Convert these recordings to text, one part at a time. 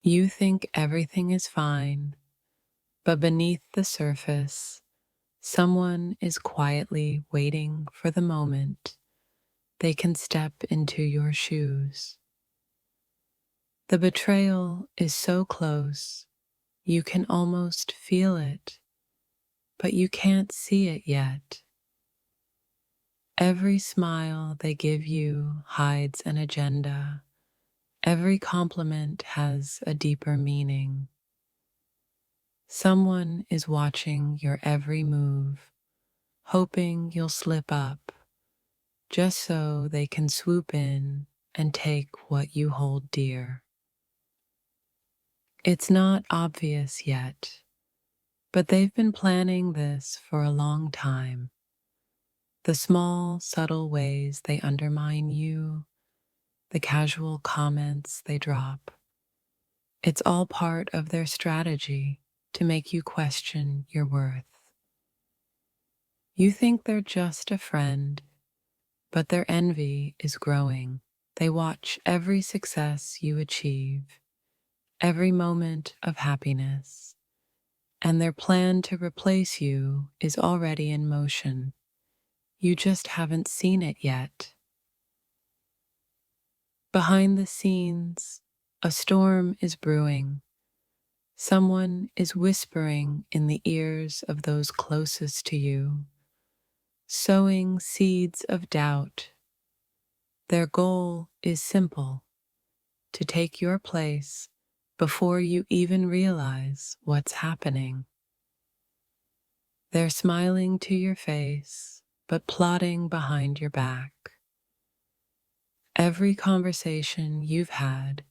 You think everything is fine, but beneath the surface, someone is quietly waiting for the moment they can step into your shoes. The betrayal is so close, you can almost feel it, but you can't see it yet. Every smile they give you hides an agenda. Every compliment has a deeper meaning. Someone is watching your every move, hoping you'll slip up, just so they can swoop in and take what you hold dear. It's not obvious yet, but they've been planning this for a long time. The small, subtle ways they undermine you, the casual comments they drop, it's all part of their strategy to make you question your worth. You think they're just a friend, but their envy is growing. They watch every success you achieve, every moment of happiness, and their plan to replace you is already in motion. You just haven't seen it yet. Behind the scenes, a storm is brewing. Someone is whispering in the ears of those closest to you, sowing seeds of doubt. Their goal is simple: to take your place before you even realize what's happening. They're smiling to your face, but plotting behind your back. Every conversation you've had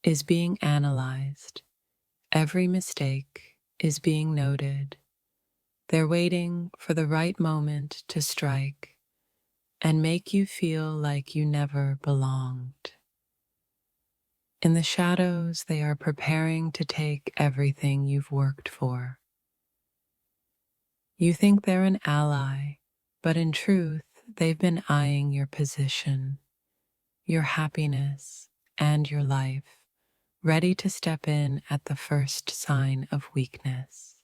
is being analyzed. Every mistake is being noted. They're waiting for the right moment to strike and make you feel like you never belonged. In the shadows, they are preparing to take everything you've worked for. You think they're an ally, but in truth, they've been eyeing your position, your happiness, and your life, ready to step in at the first sign of weakness.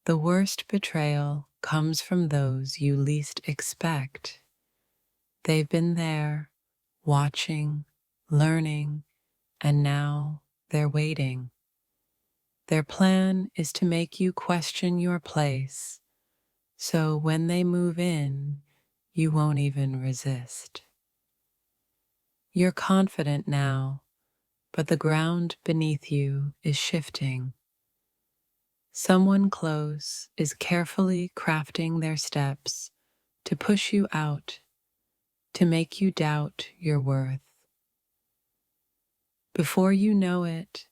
The worst betrayal comes from those you least expect. They've been there, watching, learning, and now they're waiting. Their plan is to make you question your place, so when they move in, you won't even resist. You're confident now, but the ground beneath you is shifting. Someone close is carefully crafting their steps to push you out, to make you doubt your worth. Before you know it,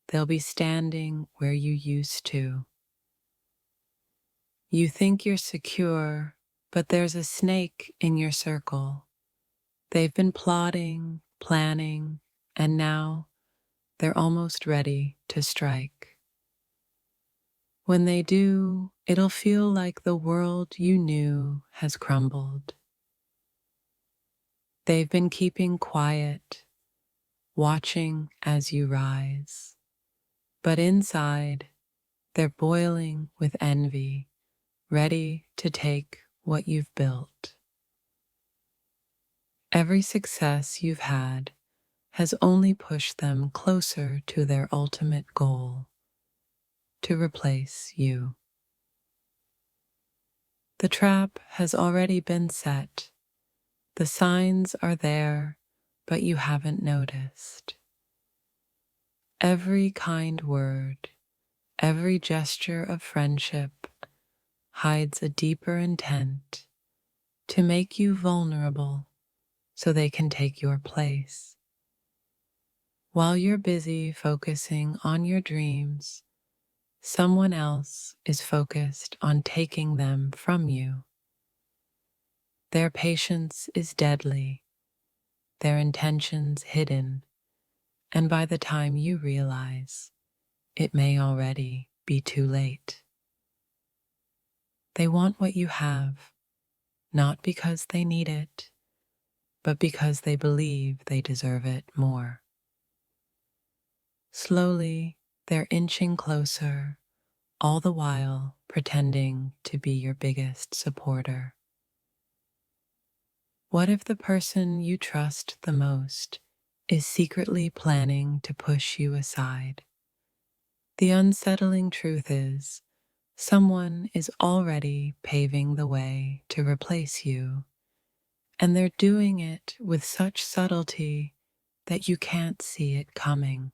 they'll be standing where you used to. You think you're secure, but there's a snake in your circle. They've been plotting, planning, and now they're almost ready to strike. When they do, it'll feel like the world you knew has crumbled. They've been keeping quiet, watching as you rise. But inside, they're boiling with envy, ready to take what you've built. Every success you've had has only pushed them closer to their ultimate goal: to replace you. The trap has already been set. The signs are there, but you haven't noticed. Every kind word, every gesture of friendship hides a deeper intent: to make you vulnerable so they can take your place. While you're busy focusing on your dreams, someone else is focused on taking them from you. Their patience is deadly, their intentions hidden, and by the time you realize, it may already be too late. They want what you have, not because they need it, but because they believe they deserve it more. Slowly, they're inching closer, all the while pretending to be your biggest supporter. What if the person you trust the most is secretly planning to push you aside? The unsettling truth is, someone is already paving the way to replace you, and they're doing it with such subtlety that you can't see it coming.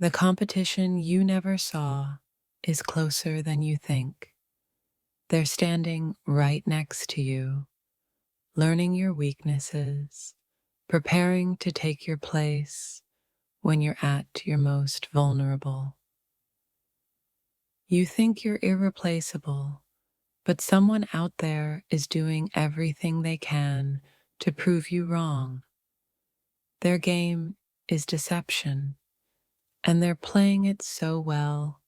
The competition you never saw is closer than you think. They're standing right next to you, learning your weaknesses, preparing to take your place when you're at your most vulnerable. You think you're irreplaceable, but someone out there is doing everything they can to prove you wrong. Their game is deception, and they're playing it so well,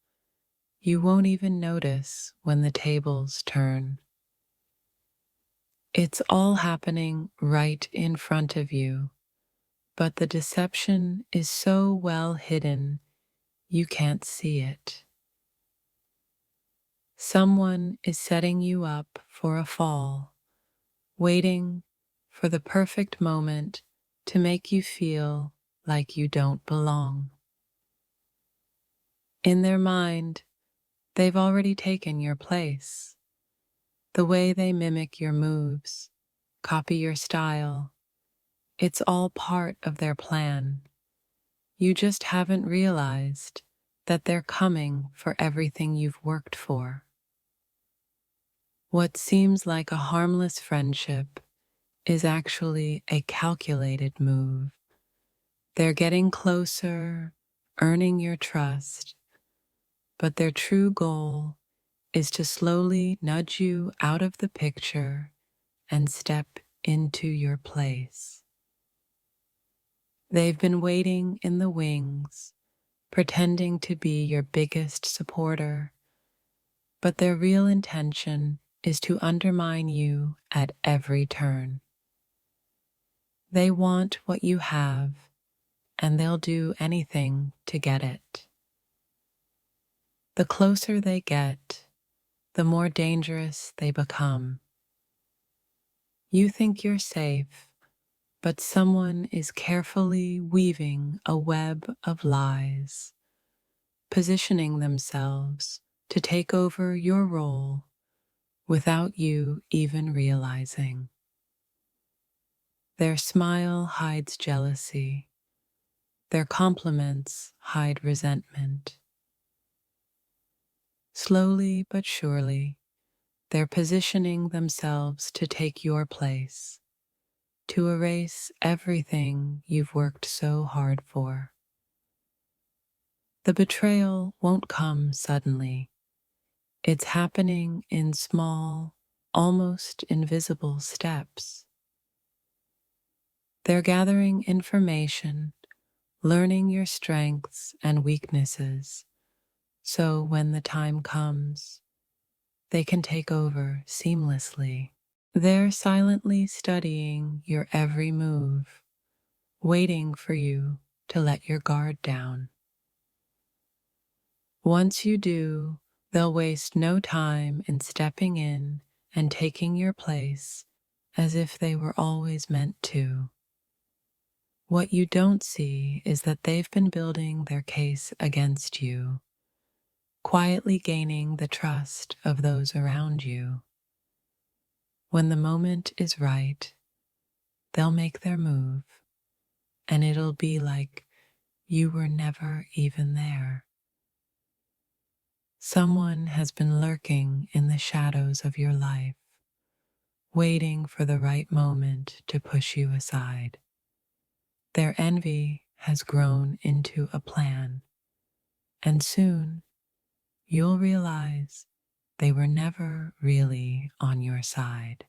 you won't even notice when the tables turn. It's all happening right in front of you, but the deception is so well hidden you can't see it. Someone is setting you up for a fall, waiting for the perfect moment to make you feel like you don't belong. In their mind, they've already taken your place. The way they mimic your moves, copy your style, it's all part of their plan. You just haven't realized that they're coming for everything you've worked for. What seems like a harmless friendship is actually a calculated move. They're getting closer, earning your trust, but their true goal is to slowly nudge you out of the picture and step into your place. They've been waiting in the wings, pretending to be your biggest supporter, but their real intention is to undermine you at every turn. They want what you have, and they'll do anything to get it. The closer they get, the more dangerous they become. You think you're safe, but someone is carefully weaving a web of lies, positioning themselves to take over your role without you even realizing. Their smile hides jealousy. Their compliments hide resentment. Slowly but surely, they're positioning themselves to take your place, to erase everything you've worked so hard for. The betrayal won't come suddenly. It's happening in small, almost invisible steps. They're gathering information, learning your strengths and weaknesses, so when the time comes, they can take over seamlessly. They're silently studying your every move, waiting for you to let your guard down. Once you do, they'll waste no time in stepping in and taking your place as if they were always meant to. What you don't see is that they've been building their case against you, quietly gaining the trust of those around you. When the moment is right, they'll make their move, and it'll be like you were never even there. Someone has been lurking in the shadows of your life, waiting for the right moment to push you aside. Their envy has grown into a plan, and soon you'll realize they were never really on your side.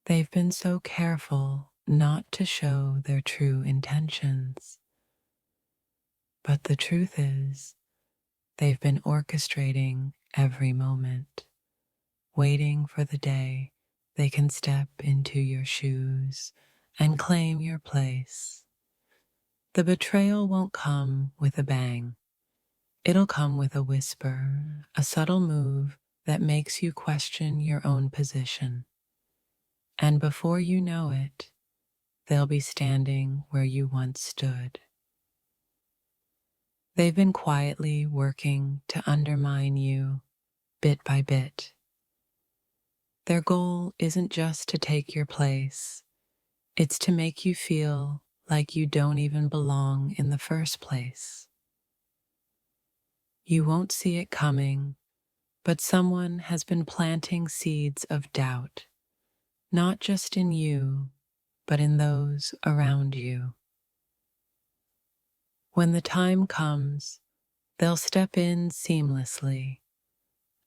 They've been so careful not to show their true intentions, but the truth is, they've been orchestrating every moment, waiting for the day they can step into your shoes and claim your place. The betrayal won't come with a bang. It'll come with a whisper, a subtle move that makes you question your own position. And before you know it, they'll be standing where you once stood. They've been quietly working to undermine you bit by bit. Their goal isn't just to take your place, it's to make you feel like you don't even belong in the first place. You won't see it coming, but someone has been planting seeds of doubt, not just in you, but in those around you. When the time comes, they'll step in seamlessly,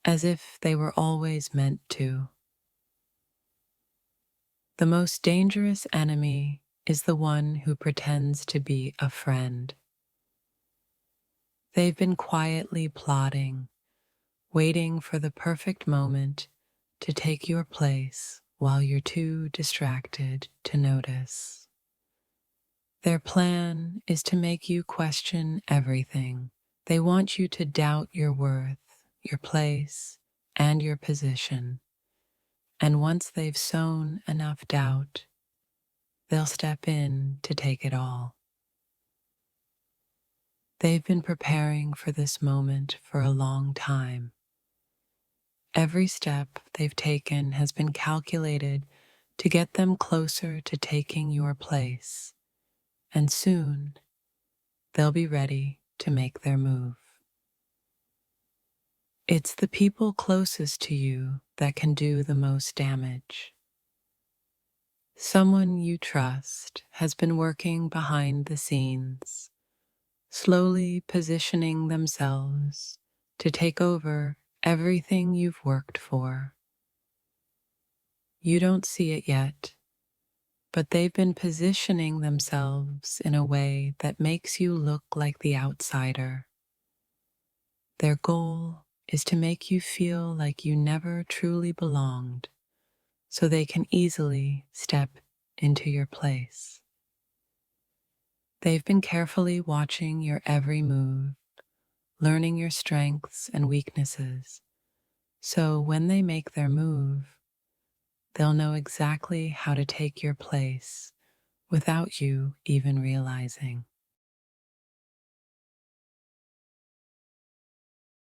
as if they were always meant to. The most dangerous enemy is the one who pretends to be a friend. They've been quietly plotting, waiting for the perfect moment to take your place while you're too distracted to notice. Their plan is to make you question everything. They want you to doubt your worth, your place, and your position. And once they've sown enough doubt, they'll step in to take it all. They've been preparing for this moment for a long time. Every step they've taken has been calculated to get them closer to taking your place, and soon they'll be ready to make their move. It's the people closest to you that can do the most damage. Someone you trust has been working behind the scenes, slowly positioning themselves to take over everything you've worked for. You don't see it yet, but they've been positioning themselves in a way that makes you look like the outsider. Their goal is to make you feel like you never truly belonged, so they can easily step into your place. They've been carefully watching your every move, learning your strengths and weaknesses, so when they make their move, they'll know exactly how to take your place without you even realizing.